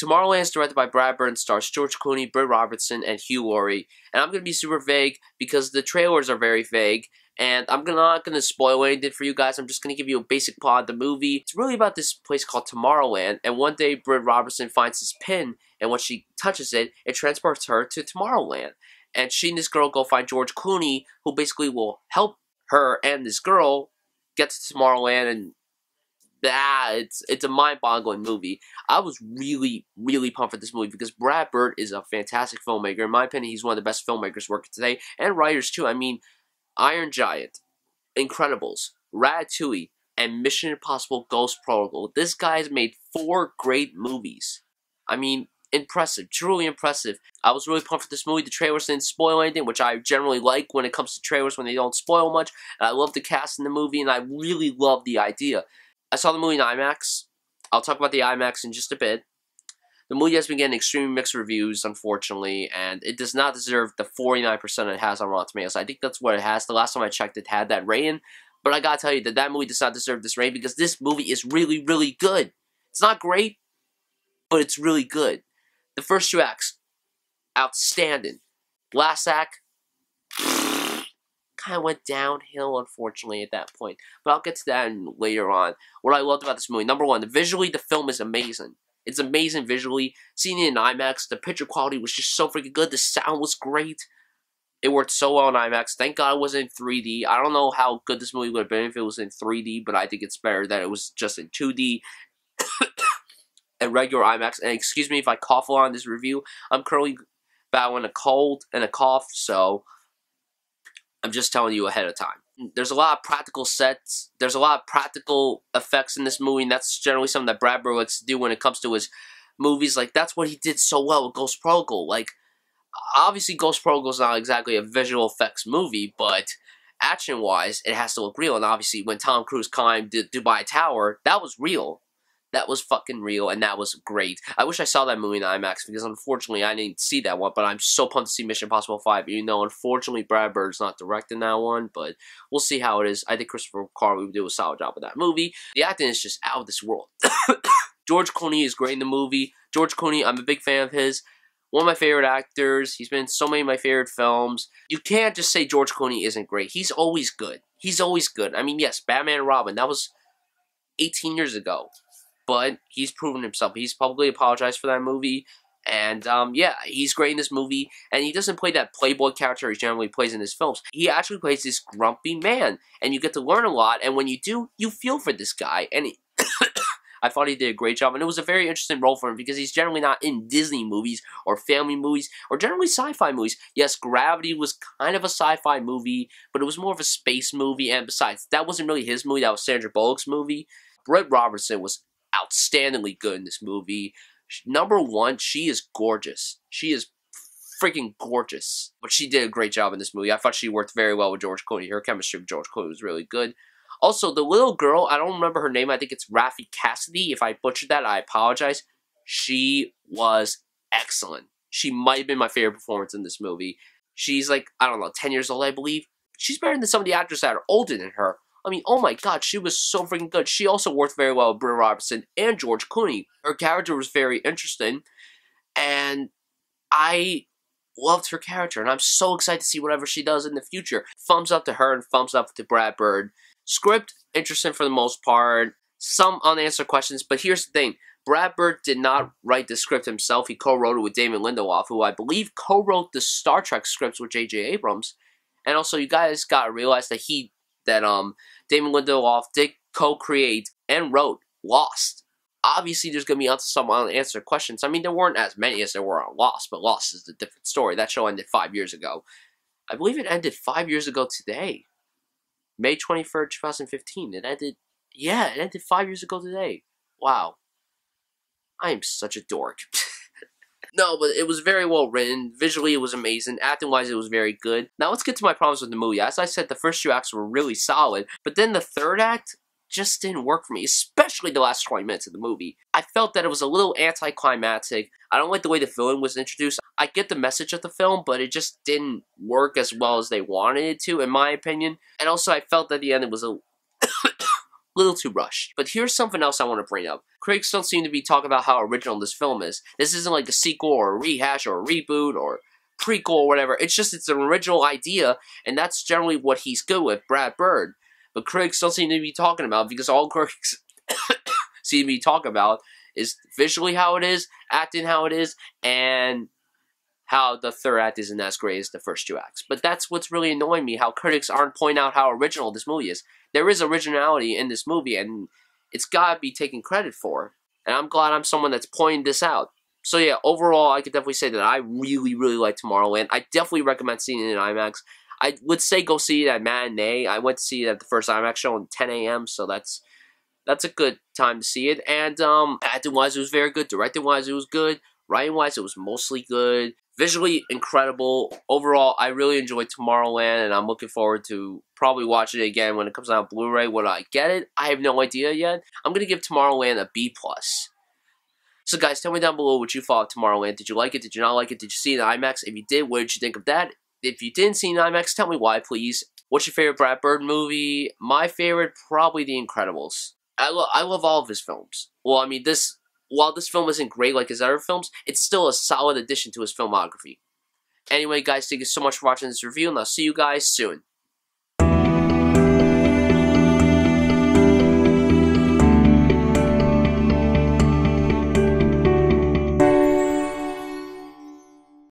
Tomorrowland is directed by Brad Bird and stars George Clooney, Britt Robertson, and Hugh, Laurie. And I'm going to be super vague because the trailers are very vague. And I'm not going to spoil anything for you guys. I'm just going to give you a basic plot of the movie. It's really about this place called Tomorrowland. And one day, Britt Robertson finds this pin. And when she touches it, it transports her to Tomorrowland. And she and this girl go find George Clooney, who basically will help her and this girl get to Tomorrowland. And it's a mind-boggling movie. I was really, really pumped for this movie because Brad Bird is a fantastic filmmaker. In my opinion, he's one of the best filmmakers working today, and writers too. I mean, Iron Giant, Incredibles, Ratatouille, and Mission Impossible Ghost Protocol. This guy has made 4 great movies. I mean, impressive, truly impressive. I was really pumped for this movie. The trailers didn't spoil anything, which I generally like when it comes to trailers, when they don't spoil much. And I love the cast in the movie, and I really love the idea. I saw the movie in IMAX. I'll talk about the IMAX in just a bit. The movie has been getting extremely mixed reviews, unfortunately, and it does not deserve the 49% it has on Rotten Tomatoes. I think that's what it has. The last time I checked, it had that rating. But I gotta tell you that movie does not deserve this rating because this movie is really, really good. It's not great, but it's really good. The first 2 acts, outstanding. Last act, kind of went downhill, unfortunately, at that point. But I'll get to that later on. What I loved about this movie, number 1, visually, the film is amazing. It's amazing visually. Seeing it in IMAX, the picture quality was just so freaking good. The sound was great. It worked so well in IMAX. Thank God it wasn't in 3D. I don't know how good this movie would have been if it was in 3D, but I think it's better that it was just in 2D and regular IMAX. And excuse me if I cough a lot in this review. I'm currently battling a cold and a cough, so I'm just telling you ahead of time. There's a lot of practical sets. There's a lot of practical effects in this movie, and that's generally something that Brad Bird likes to do when it comes to his movies. Like, that's what he did so well with Ghost Protocol. Like, obviously Ghost Protocol is not exactly a visual effects movie, but action-wise, it has to look real. And obviously, when Tom Cruise climbed the Dubai Tower, that was real. That was fucking real, and that was great. I wish I saw that movie in IMAX, because unfortunately I didn't see that one, but I'm so pumped to see Mission Impossible 5, even though unfortunately Brad Bird's not directing that one, but we'll see how it is. I think Christopher Carley would do a solid job with that movie. The acting is just out of this world. George Clooney is great in the movie. George Clooney, I'm a big fan of his. One of my favorite actors. He's been in so many of my favorite films. You can't just say George Clooney isn't great. He's always good. He's always good. I mean, yes, Batman and Robin, that was 18 years ago. But he's proven himself. He's publicly apologized for that movie. And, yeah, he's great in this movie. And he doesn't play that playboy character he generally plays in his films. He actually plays this grumpy man. And you get to learn a lot. And when you do, you feel for this guy. And I thought he did a great job. And it was a very interesting role for him because he's generally not in Disney movies or family movies or generally sci-fi movies. Yes, Gravity was kind of a sci-fi movie, but it was more of a space movie. And besides, that wasn't really his movie. That was Sandra Bullock's movie. Britt Robertson was outstandingly good in this movie. Number 1, she is gorgeous. She is freaking gorgeous. But she did a great job in this movie. I thought she worked very well with George Clooney. Her chemistry with George Clooney was really good. Also, the little girl, I don't remember her name. I think it's Raffey Cassidy. If I butchered that, I apologize. She was excellent. She might have been my favorite performance in this movie. She's like, I don't know, 10 years old, I believe. She's better than some of the actors that are older than her. I mean, oh my god, she was so freaking good. She also worked very well with Britt Robertson and George Clooney. Her character was very interesting, and I loved her character, and I'm so excited to see whatever she does in the future. Thumbs up to her and thumbs up to Brad Bird. Script, interesting for the most part. Some unanswered questions, but here's the thing. Brad Bird did not write the script himself. He co-wrote it with Damon Lindelof, who I believe co-wrote the Star Trek scripts with J.J. Abrams. And also, you guys gotta realize that Damon Lindelof did co-create and wrote Lost. Obviously, there's going to be some unanswered questions. I mean, there weren't as many as there were on Lost, but Lost is a different story. That show ended 5 years ago. I believe it ended 5 years ago today. May 23rd, 2015. It ended 5 years ago today. Wow. I am such a dork. No, but it was very well written. Visually, it was amazing. Acting-wise, it was very good. Now, let's get to my problems with the movie. As I said, the first 2 acts were really solid, but then the third act just didn't work for me, especially the last 20 minutes of the movie. I felt that it was a little anticlimactic. I don't like the way the villain was introduced. I get the message of the film, but it just didn't work as well as they wanted it to, in my opinion. And also, I felt that the end it was a little too rushed. But here's something else I want to bring up. Critics don't seem to be talking about how original this film is. This isn't like a sequel or a rehash or a reboot or prequel or whatever. It's an original idea, and that's generally what he's good with, Brad Bird. But critics don't seem to be talking about it, because all critics seem to be talking about is visually how it is, acting how it is, and how the third act isn't as great as the first two acts. But that's what's really annoying me, how critics aren't pointing out how original this movie is. There is originality in this movie, and it's gotta be taken credit for. And I'm glad I'm someone that's pointing this out. So yeah, overall, I could definitely say that I really, really like Tomorrowland. I definitely recommend seeing it in IMAX. I would say go see it at matinee. I went to see it at the first IMAX show at 10 a.m., so that's a good time to see it. And acting-wise, it was very good. Directing-wise, it was good. Writing-wise, it was mostly good. Visually incredible. Overall, I really enjoyed Tomorrowland, and I'm looking forward to probably watching it again when it comes out on Blu-ray. Will I get it? I have no idea yet. I'm going to give Tomorrowland a B+. So guys, tell me down below what you thought of Tomorrowland. Did you like it? Did you not like it? Did you see it in IMAX? If you did, what did you think of that? If you didn't see it in IMAX, tell me why, please. What's your favorite Brad Bird movie? My favorite, probably The Incredibles. I love all of his films. Well, I mean, while this film isn't great like his other films, it's still a solid addition to his filmography. Anyway, guys, thank you so much for watching this review, and I'll see you guys soon.